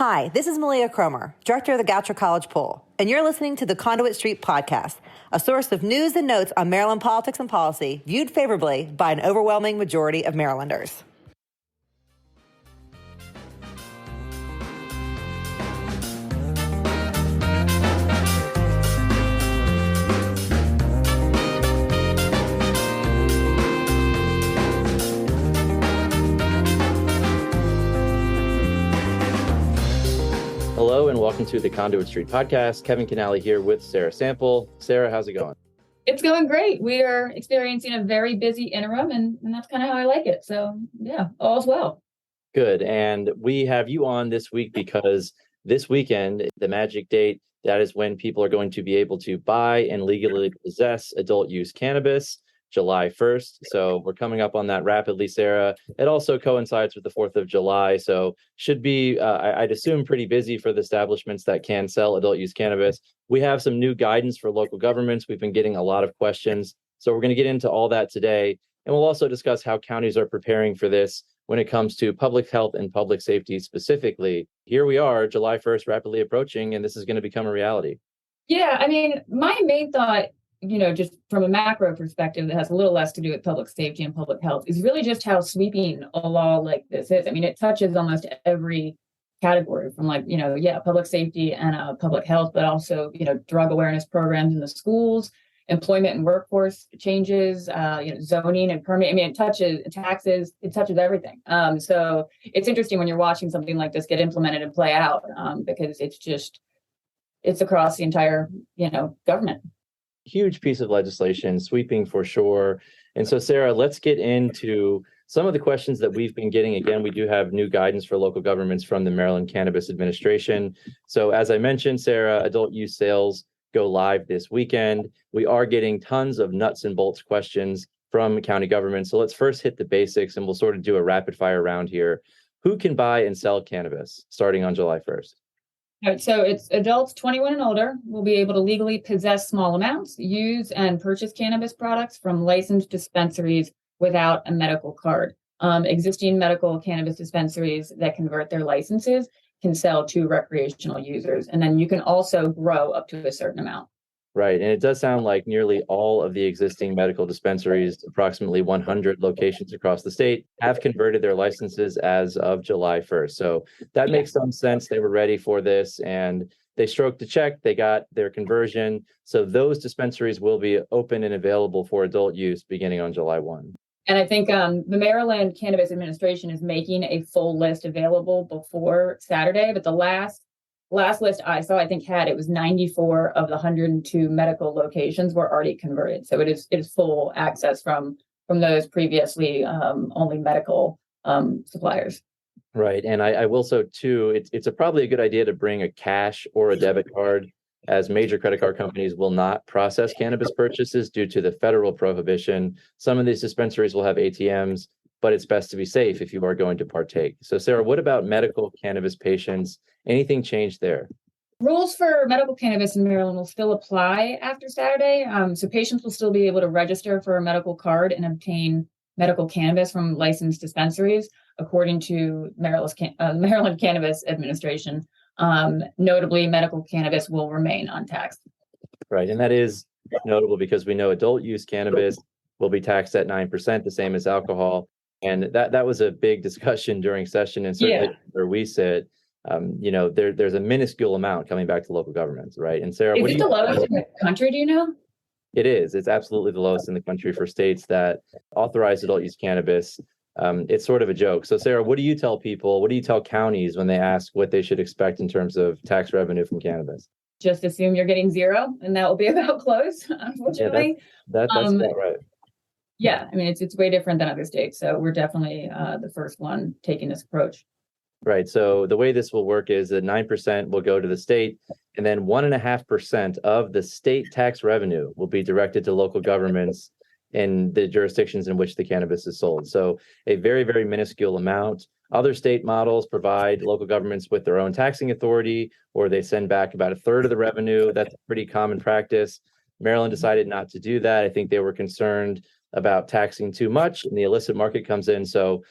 Hi, this is Malia Cromer, Director of the Goucher College Poll, and you're listening to the Conduit Street Podcast, a source of news and notes on Maryland politics and policy viewed favorably by an overwhelming majority of Marylanders. Hello and welcome to the Conduit Street Podcast. Kevin Kinnally here with Sarah Sample. Sarah, how's it going? It's going great. We are experiencing a very busy interim, and that's kind of how I like it. So yeah, all's well. Good. And we have you on this week because this weekend, the magic date, that is when people are going to be able to buy and legally possess adult use cannabis, July 1st. So we're coming up on that rapidly, Sarah. It also coincides with the 4th of July. So should be, I'd assume, pretty busy for the establishments that can sell adult use cannabis. We have some new guidance for local governments. We've been getting a lot of questions. So we're going to get into all that today. And we'll also discuss how counties are preparing for this when it comes to public health and public safety specifically. Here we are, July 1st, rapidly approaching, and this is going to become a reality. Yeah, I mean, my main thought, just from a macro perspective that has a little less to do with public safety and public health, is really just how sweeping a law like this is. I mean, it touches almost every category from public safety and public health, but also, drug awareness programs in the schools, employment and workforce changes, zoning and permit. I mean, it touches taxes, it touches everything. So it's interesting when you're watching something like this get implemented and play out, because it's across the entire, government. Huge piece of legislation, sweeping for sure. And so, Sarah, let's get into some of the questions that we've been getting. Again, we do have new guidance for local governments from the Maryland Cannabis Administration. So as I mentioned, Sarah, adult use sales go live this weekend. We are getting tons of nuts and bolts questions from county government. So let's first hit the basics and we'll sort of do a rapid fire round here. Who can buy and sell cannabis starting on July 1st? All right, so it's adults 21 and older will be able to legally possess small amounts, use and purchase cannabis products from licensed dispensaries without a medical card. Existing medical cannabis dispensaries that convert their licenses can sell to recreational users. And then you can also grow up to a certain amount. Right. And it does sound like nearly all of the existing medical dispensaries, approximately 100 locations across the state, have converted their licenses as of July 1st. So that makes some sense. They were ready for this and they stroked the check. They got their conversion. So those dispensaries will be open and available for adult use beginning on July 1. And I think the Maryland Cannabis Administration is making a full list available before Saturday, but the last list I saw, I think it was 94 of the 102 medical locations were already converted. So it is full access from those previously only medical suppliers. Right. And I will so too, it's probably a good idea to bring a cash or a debit card, as major credit card companies will not process cannabis purchases due to the federal prohibition. Some of these dispensaries will have ATMs, but it's best to be safe if you are going to partake. So Sarah, what about medical cannabis patients? Anything changed there? Rules for medical cannabis in Maryland will still apply after Saturday. So patients will still be able to register for a medical card and obtain medical cannabis from licensed dispensaries, according to Maryland Cannabis Administration. Notably, medical cannabis will remain untaxed. Right. And that is notable because we know adult use cannabis will be taxed at 9%, the same as alcohol. And that was a big discussion during session, and certainly where we sit. There's a minuscule amount coming back to local governments, right? And Sarah, is it the lowest in the country? Do you know? It is. It's absolutely the lowest in the country for states that authorize adult use cannabis. It's sort of a joke. So Sarah, what do you tell people? What do you tell counties when they ask what they should expect in terms of tax revenue from cannabis? Just assume you're getting zero, and that will be about close, unfortunately. Yeah, that's about right. Yeah, I mean, it's way different than other states. So we're definitely the first one taking this approach. Right. So the way this will work is that 9% will go to the state, and then 1.5% of the state tax revenue will be directed to local governments in the jurisdictions in which the cannabis is sold. So a very, very minuscule amount. Other state models provide local governments with their own taxing authority, or they send back about a third of the revenue. That's a pretty common practice. Maryland decided not to do that. I think they were concerned about taxing too much and the illicit market comes in. So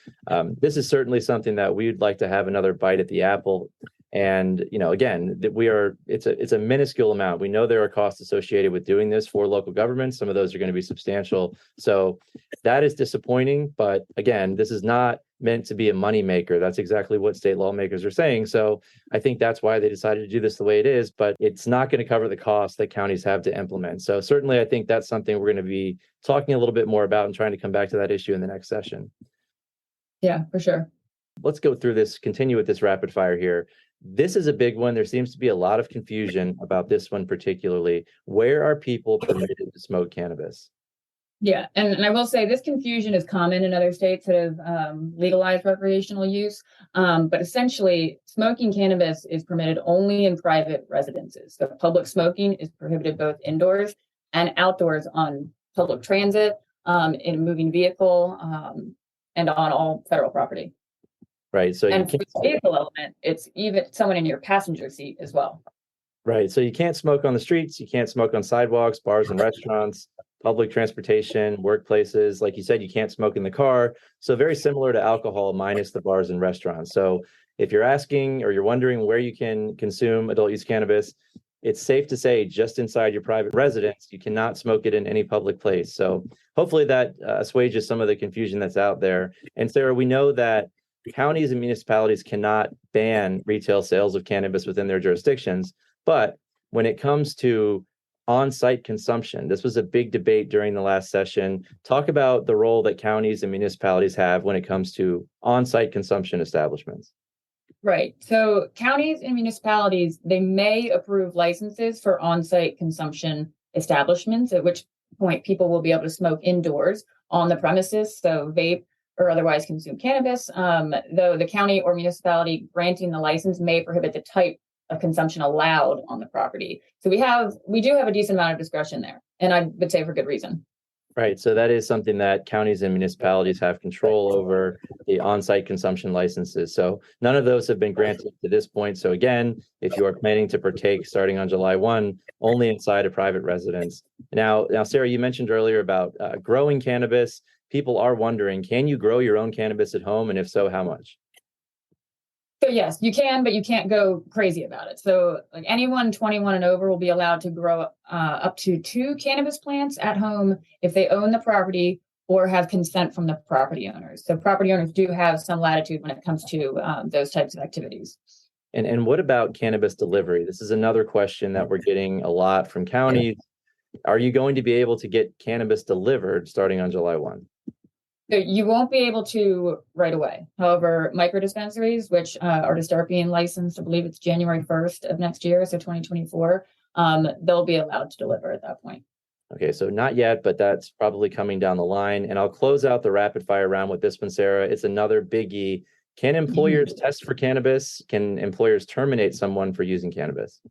this is certainly something that we'd like to have another bite at the apple. And, again, it's a minuscule amount. We know there are costs associated with doing this for local governments. Some of those are going to be substantial. So that is disappointing. But again, this is not meant to be a moneymaker. That's exactly what state lawmakers are saying. So I think that's why they decided to do this the way it is, but it's not going to cover the costs that counties have to implement. So certainly I think that's something we're going to be talking a little bit more about and trying to come back to that issue in the next session. Yeah, for sure. Let's go through this, continue with this rapid fire here. This is a big one. There seems to be a lot of confusion about this one particularly. Where are people permitted to smoke cannabis? Yeah, and I will say this confusion is common in other states that have legalized recreational use. But essentially, smoking cannabis is permitted only in private residences. So public smoking is prohibited both indoors and outdoors on public transit, in a moving vehicle, and on all federal property. Right. So and for the vehicle element, it's even someone in your passenger seat as well. Right. So you can't smoke on the streets. You can't smoke on sidewalks, bars and restaurants, public transportation, workplaces. Like you said, you can't smoke in the car. So very similar to alcohol, minus the bars and restaurants. So if you're asking or you're wondering where you can consume adult use cannabis, it's safe to say just inside your private residence, you cannot smoke it in any public place. So hopefully that assuages some of the confusion that's out there. And Sarah, we know that counties and municipalities cannot ban retail sales of cannabis within their jurisdictions. But when it comes to on-site consumption, this was a big debate during the last session. Talk about the role that counties and municipalities have when it comes to on-site consumption establishments. Right. So counties and municipalities, they may approve licenses for on-site consumption establishments, at which point people will be able to smoke indoors on the premises, so vape or otherwise consume cannabis, though the county or municipality granting the license may prohibit the type of consumption allowed on the property. So we do have a decent amount of discretion there, and I would say for good reason. Right. So that is something that counties and municipalities have control over, the on-site consumption licenses. So none of those have been granted to this point. So again, if you are planning to partake starting on July 1, only inside a private residence. Now, Sarah, you mentioned earlier about growing cannabis. People are wondering, can you grow your own cannabis at home? And if so, how much? So yes, you can, but you can't go crazy about it. So like anyone 21 and over will be allowed to grow up to 2 cannabis plants at home if they own the property or have consent from the property owners. So property owners do have some latitude when it comes to those types of activities. And what about cannabis delivery? This is another question that we're getting a lot from counties. Are you going to be able to get cannabis delivered starting on July 1? So you won't be able to right away. However, micro dispensaries, which are to start being licensed, I believe it's January 1st of next year, so 2024, they'll be allowed to deliver at that point. Okay, so not yet, but that's probably coming down the line. And I'll close out the rapid fire round with this one, Sarah. It's another biggie. Can employers test for cannabis? Can employers terminate someone for using cannabis?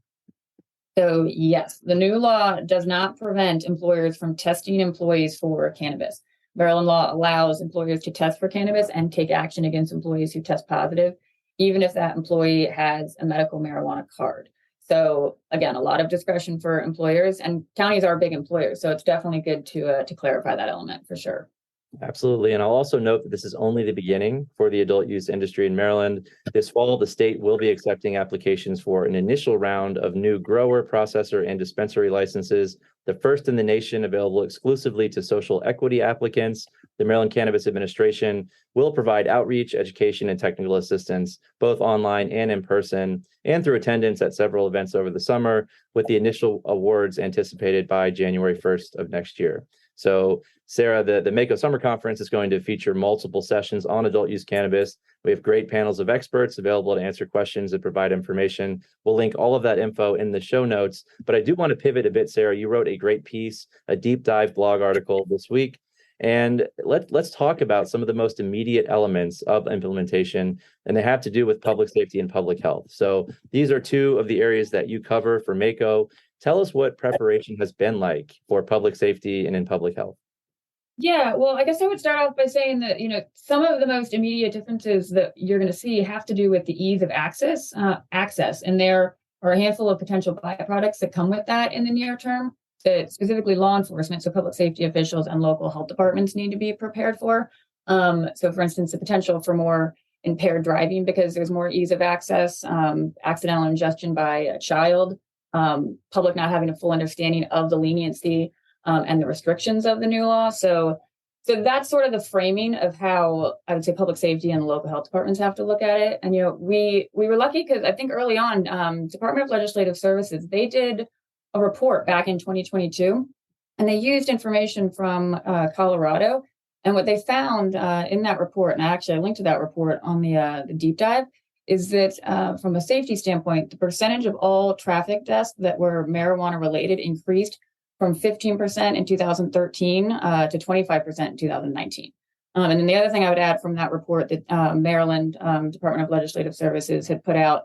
So yes, the new law does not prevent employers from testing employees for cannabis. Maryland law allows employers to test for cannabis and take action against employees who test positive, even if that employee has a medical marijuana card. So again, a lot of discretion for employers, and counties are big employers. So it's definitely good to clarify that element for sure. Absolutely. And I'll also note that this is only the beginning for the adult use industry in Maryland. This fall, the state will be accepting applications for an initial round of new grower, processor, and dispensary licenses, the first in the nation available exclusively to social equity applicants. The Maryland Cannabis Administration will provide outreach, education, and technical assistance, both online and in person, and through attendance at several events over the summer, with the initial awards anticipated by January 1st of next year. So, Sarah, the Mako Summer Conference is going to feature multiple sessions on adult use cannabis. We have great panels of experts available to answer questions and provide information. We'll link all of that info in the show notes. But I do want to pivot a bit, Sarah. You wrote a great piece, a deep dive blog article this week. And let's talk about some of the most immediate elements of implementation, and they have to do with public safety and public health. So these are two of the areas that you cover for Mako. Tell us what preparation has been like for public safety and in public health. Yeah, well, I guess I would start off by saying that, some of the most immediate differences that you're going to see have to do with the ease of access, and there are a handful of potential byproducts that come with that in the near term that specifically law enforcement, so public safety officials and local health departments need to be prepared for. So, for instance, the potential for more impaired driving because there's more ease of access, accidental ingestion by a child, public not having a full understanding of the leniency and the restrictions of the new law. So that's sort of the framing of how I would say public safety and local health departments have to look at it. And, we were lucky because I think early on, Department of Legislative Services, they did a report back in 2022, and they used information from Colorado. And what they found in that report, and I linked to that report on the deep dive, is that from a safety standpoint, the percentage of all traffic deaths that were marijuana related increased from 15% in 2013 to 25% in 2019. And then the other thing I would add from that report that Maryland Department of Legislative Services had put out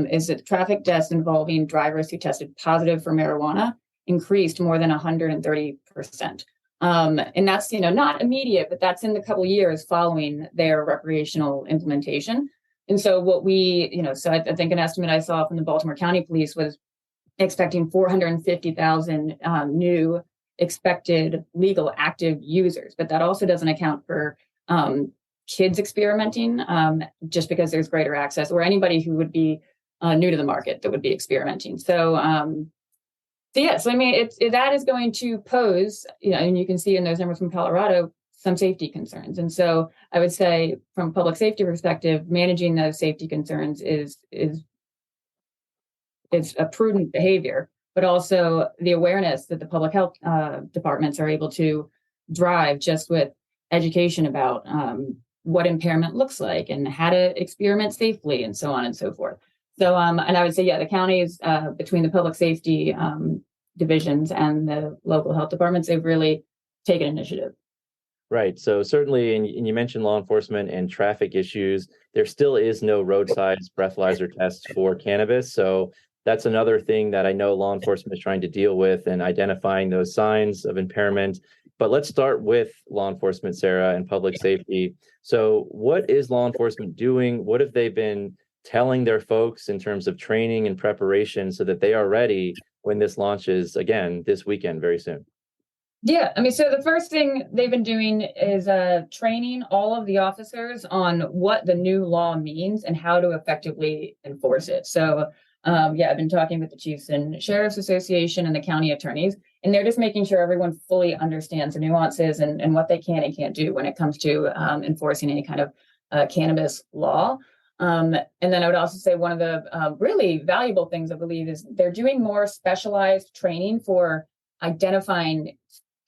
is that traffic deaths involving drivers who tested positive for marijuana increased more than 130%. And that's, not immediate, but that's in the couple years following their recreational implementation. And so what so I think an estimate I saw from the Baltimore County Police was expecting 450,000 new expected legal active users, but that also doesn't account for kids experimenting just because there's greater access, or anybody who would be new to the market that would be experimenting. So I mean, that is going to pose, and you can see in those numbers from Colorado, some safety concerns. And so I would say from a public safety perspective, managing those safety concerns is a prudent behavior, but also the awareness that the public health departments are able to drive just with education about what impairment looks like and how to experiment safely and so on and so forth. So, and I would say, the counties between the public safety divisions and the local health departments, they've really taken initiative. Right. So certainly, and you mentioned law enforcement and traffic issues, there still is no roadside breathalyzer test for cannabis. So that's another thing that I know law enforcement is trying to deal with and identifying those signs of impairment. But let's start with law enforcement, Sarah, and public safety. So what is law enforcement doing? What have they been telling their folks in terms of training and preparation so that they are ready when this launches again this weekend very soon? Yeah, I mean, so the first thing they've been doing is training all of the officers on what the new law means and how to effectively enforce it. So, I've been talking with the Chiefs and Sheriff's Association and the county attorneys, and they're just making sure everyone fully understands the nuances and what they can and can't do when it comes to enforcing any kind of cannabis law. And then I would also say one of the really valuable things I believe is they're doing more specialized training for identifying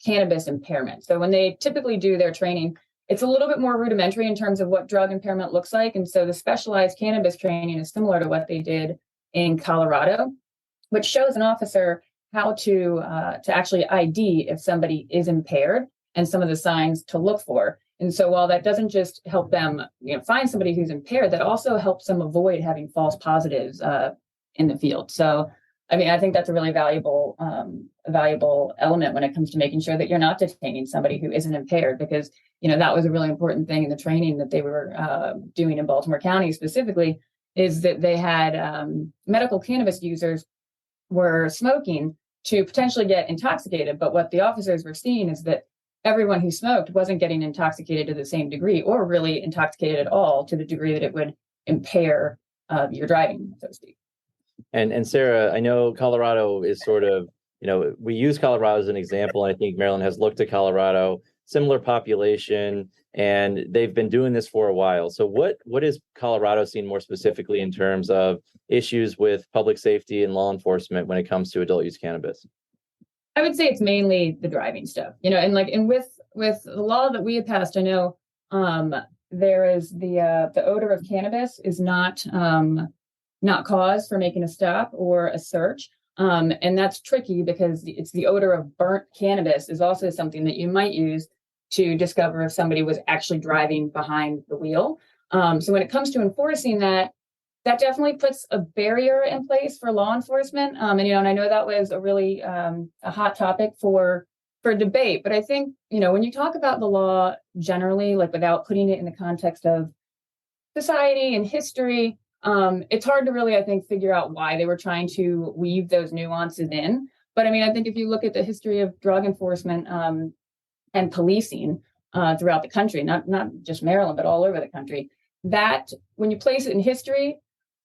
cannabis impairment. So when they typically do their training, it's a little bit more rudimentary in terms of what drug impairment looks like. And so the specialized cannabis training is similar to what they did in Colorado, which shows an officer how to actually ID if somebody is impaired and some of the signs to look for. And so while that doesn't just help them find somebody who's impaired, that also helps them avoid having false positives in the field. So, I mean, I think that's a really valuable element when it comes to making sure that you're not detaining somebody who isn't impaired, because, that was a really important thing in the training that they were doing in Baltimore County specifically, is that they had medical cannabis users were smoking to potentially get intoxicated. But what the officers were seeing is that everyone who smoked wasn't getting intoxicated to the same degree, or really intoxicated at all to the degree that it would impair your driving, so to speak. And Sarah, I know Colorado is sort of, we use Colorado as an example. And I think Maryland has looked to Colorado, similar population, and they've been doing this for a while. So what is Colorado seen more specifically in terms of issues with public safety and law enforcement when it comes to adult use cannabis? I would say it's mainly the driving stuff, and with the law that we had passed, I know there is the odor of cannabis is not cause for making a stop or a search. And that's tricky because it's the odor of burnt cannabis is also something that you might use to discover if somebody was actually driving behind the wheel. So when it comes to enforcing that definitely puts a barrier in place for law enforcement. And I know that was a really a hot topic for debate. But I think, when you talk about the law generally, like without putting it in the context of society and history, it's hard to really, I think, figure out why they were trying to weave those nuances in. But I mean, I think if you look at the history of drug enforcement and policing throughout the country, not just Maryland, but all over the country, that when you place it in history,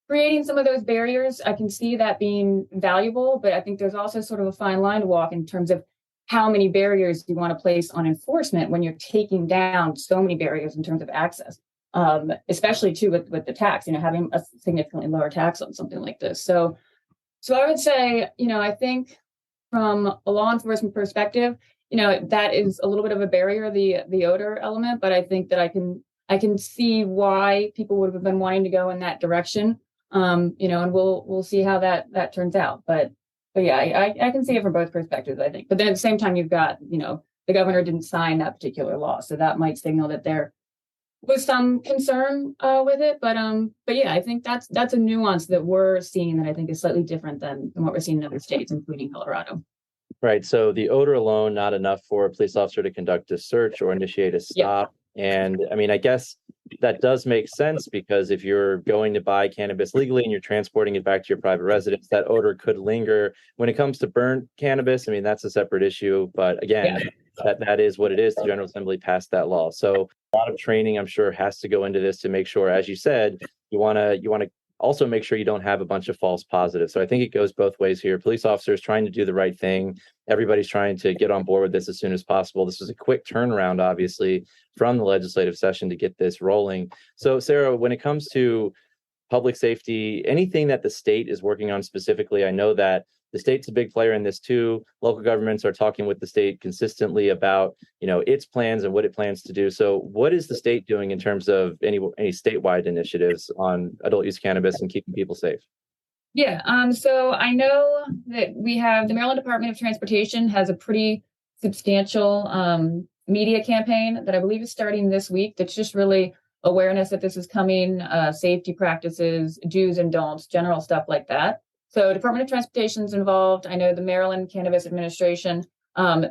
creating some of those barriers, I can see that being valuable, but I think there's also sort of a fine line to walk in terms of how many barriers you want to place on enforcement when you're taking down so many barriers in terms of access, especially too with the tax, having a significantly lower tax on something like this. So I would say, I think from a law enforcement perspective, that is a little bit of a barrier, the odor element, but I think that I can see why people would have been wanting to go in that direction. And we'll see how that turns out. But yeah, I can see it from both perspectives, I think. But then at the same time, you've got, the governor didn't sign that particular law. So that might signal that there was some concern with it. But yeah, I think that's a nuance that we're seeing that I think is slightly different than what we're seeing in other states, including Colorado. Right. So the odor alone, not enough for a police officer to conduct a search or initiate a stop. Yep. And I mean, I guess that does make sense because if you're going to buy cannabis legally and you're transporting it back to your private residence, that odor could linger. When it comes to burnt cannabis, I mean, that's a separate issue. But again, that is what it is. The General Assembly passed that law. So a lot of training, I'm sure, has to go into this to make sure, as you said, you want to also make sure you don't have a bunch of false positives. So I think it goes both ways here. Police officers trying to do the right thing. Everybody's trying to get on board with this as soon as possible. This was a quick turnaround, obviously, from the legislative session to get this rolling. So Sarah, when it comes to public safety, anything that the state is working on specifically, I know that the state's a big player in this too. Local governments are talking with the state consistently about, its plans and what it plans to do. So what is the state doing in terms of any statewide initiatives on adult use cannabis and keeping people safe? Yeah. So I know that we have the Maryland Department of Transportation has a pretty substantial media campaign that I believe is starting this week. That's just really awareness that this is coming, safety practices, do's and don'ts, general stuff like that. So Department of Transportation is involved. I know the Maryland Cannabis Administration,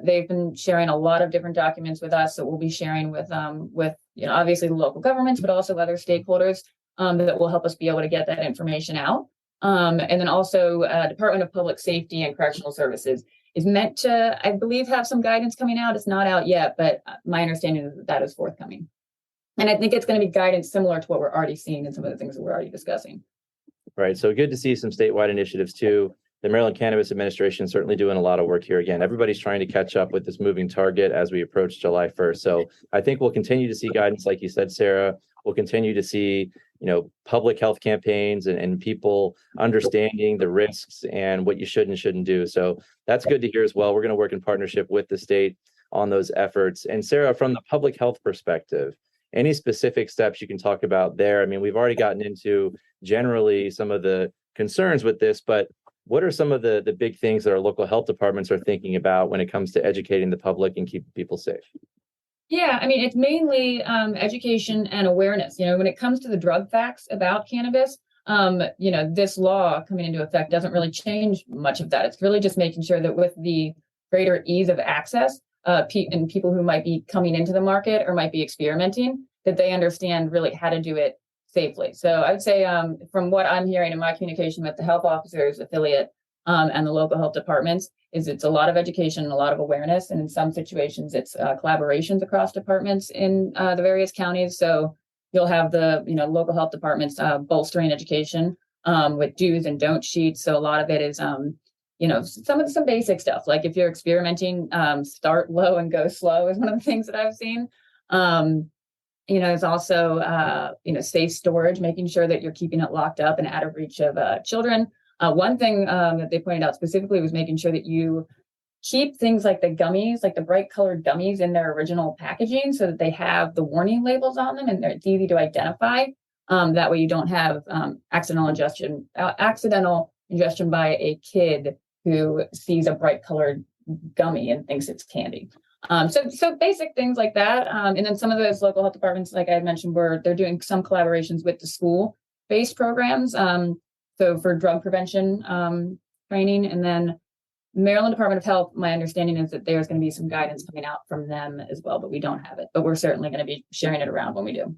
they've been sharing a lot of different documents with us that we'll be sharing with obviously the local governments, but also other stakeholders that will help us be able to get that information out. And then also Department of Public Safety and Correctional Services is meant to, I believe, have some guidance coming out. It's not out yet, but my understanding is that is forthcoming. And I think it's going to be guidance similar to what we're already seeing in some of the things that we're already discussing. Right. So good to see some statewide initiatives too. The Maryland Cannabis Administration is certainly doing a lot of work here. Again, everybody's trying to catch up with this moving target as we approach July 1st. So I think we'll continue to see guidance, like you said, Sarah. We'll continue to see, public health campaigns and people understanding the risks and what you should and shouldn't do. So that's good to hear as well. We're going to work in partnership with the state on those efforts. And Sarah, from the public health perspective, any specific steps you can talk about there? I mean, we've already gotten into generally some of the concerns with this, but what are some of the big things that our local health departments are thinking about when it comes to educating the public and keeping people safe? Yeah, I mean, it's mainly education and awareness. When it comes to the drug facts about cannabis, this law coming into effect doesn't really change much of that. It's really just making sure that with the greater ease of access, and people who might be coming into the market or might be experimenting, that they understand really how to do it safely. So I would say from what I'm hearing in my communication with the health officers affiliate and the local health departments is it's a lot of education and a lot of awareness. And in some situations, it's collaborations across departments in the various counties. So you'll have the local health departments bolstering education with do's and don't sheets. So a lot of it is some basic stuff, like if you're experimenting, start low and go slow is one of the things that I've seen. There's also, safe storage, making sure that you're keeping it locked up and out of reach of children. One thing that they pointed out specifically was making sure that you keep things like the gummies, like the bright colored gummies in their original packaging so that they have the warning labels on them and it's easy to identify. That way you don't have accidental ingestion by a kid who sees a bright colored gummy and thinks it's candy. So basic things like that. And then some of those local health departments, like I had mentioned, they're doing some collaborations with the school-based programs. So for drug prevention training, and then Maryland Department of Health, my understanding is that there's going to be some guidance coming out from them as well, but we don't have it. But we're certainly going to be sharing it around when we do.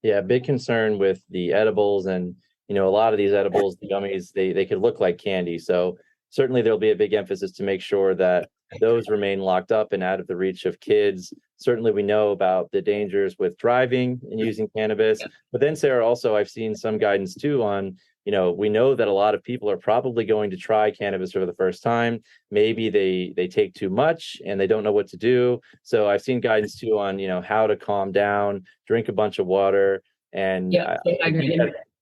Yeah, big concern with the edibles and, a lot of these edibles, the gummies, they could look like candy. So certainly there'll be a big emphasis to make sure that those remain locked up and out of the reach of kids. Certainly, we know about the dangers with driving and using cannabis. But then, Sarah, also, I've seen some guidance too on, we know that a lot of people are probably going to try cannabis for the first time. Maybe they take too much and they don't know what to do. So I've seen guidance too on, how to calm down, drink a bunch of water. And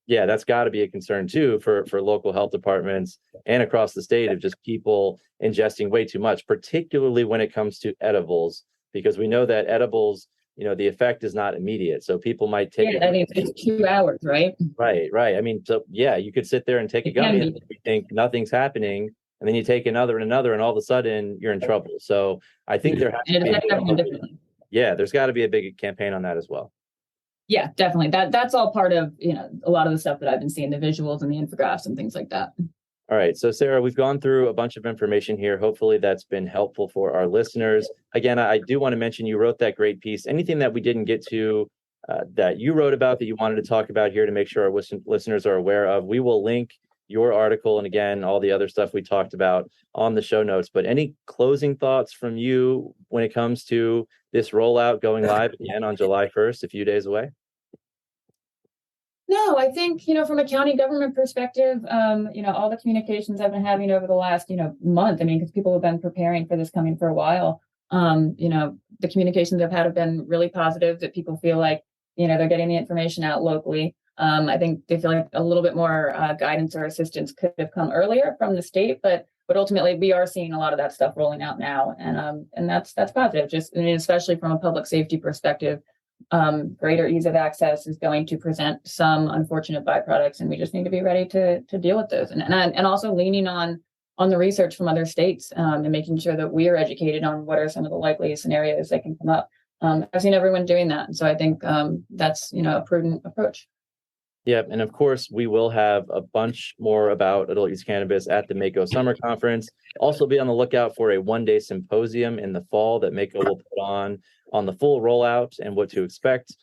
that's got to be a concern too for local health departments and across the state of just people ingesting way too much, particularly when it comes to edibles, because we know that edibles, the effect is not immediate. So people might take it. I mean, it's 2 hours, right? Right. I mean, so yeah, you could sit there and take a gummy and you think nothing's happening, and then you take another and another, and all of a sudden you're in trouble. So I think there's got to be a big campaign on that as well. Yeah, definitely. That's all part of, a lot of the stuff that I've been seeing, the visuals and the infographics and things like that. All right. So, Sarah, we've gone through a bunch of information here. Hopefully that's been helpful for our listeners. Again, I do want to mention you wrote that great piece. Anything that we didn't get to that you wrote about that you wanted to talk about here to make sure our listeners are aware of, we will link your article and, again, all the other stuff we talked about on the show notes. But any closing thoughts from you when it comes to this rollout going live again on July 1st, a few days away? No, I think, from a county government perspective, all the communications I've been having over the last, month, because people have been preparing for this coming for a while. The communications I've had have been really positive, that people feel like, they're getting the information out locally. I think they feel like a little bit more guidance or assistance could have come earlier from the state, but ultimately we are seeing a lot of that stuff rolling out now. And that's positive, especially from a public safety perspective. Greater ease of access is going to present some unfortunate byproducts, and we just need to be ready to deal with those. And also leaning on the research from other states and making sure that we are educated on what are some of the likely scenarios that can come up. I've seen everyone doing that, and so I think that's a prudent approach. Yeah, and of course, we will have a bunch more about adult use cannabis at the Mako Summer Conference. Also, be on the lookout for a one-day symposium in the fall that Mako will put on the full rollout and what to expect.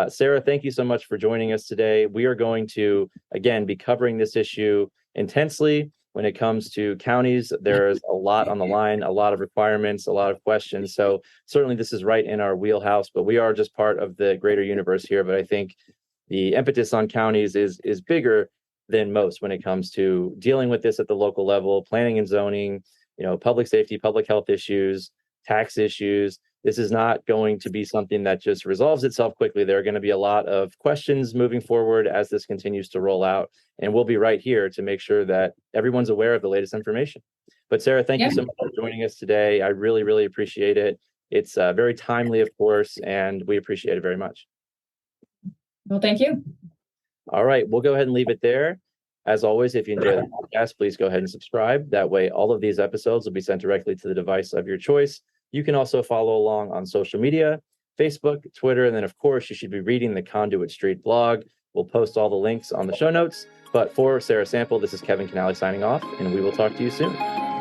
Sarah, thank you so much for joining us today. We are going to, again, be covering this issue intensely when it comes to counties. There's a lot on the line, a lot of requirements, a lot of questions. So certainly this is right in our wheelhouse, but we are just part of the greater universe here. But I think the impetus on counties is bigger than most when it comes to dealing with this at the local level, planning and zoning, public safety, public health issues, tax issues. This is not going to be something that just resolves itself quickly. There are going to be a lot of questions moving forward as this continues to roll out. And we'll be right here to make sure that everyone's aware of the latest information. But Sarah, thank you so much for joining us today. I really, really appreciate it. It's very timely, of course, and we appreciate it very much. Well, thank you. All right, we'll go ahead and leave it there. As always, if you enjoy the podcast, please go ahead and subscribe. That way, all of these episodes will be sent directly to the device of your choice. You can also follow along on social media, Facebook, Twitter, and then, of course, you should be reading the Conduit Street blog. We'll post all the links on the show notes. But for Sarah Sample, this is Kevin Kinnally signing off, and we will talk to you soon.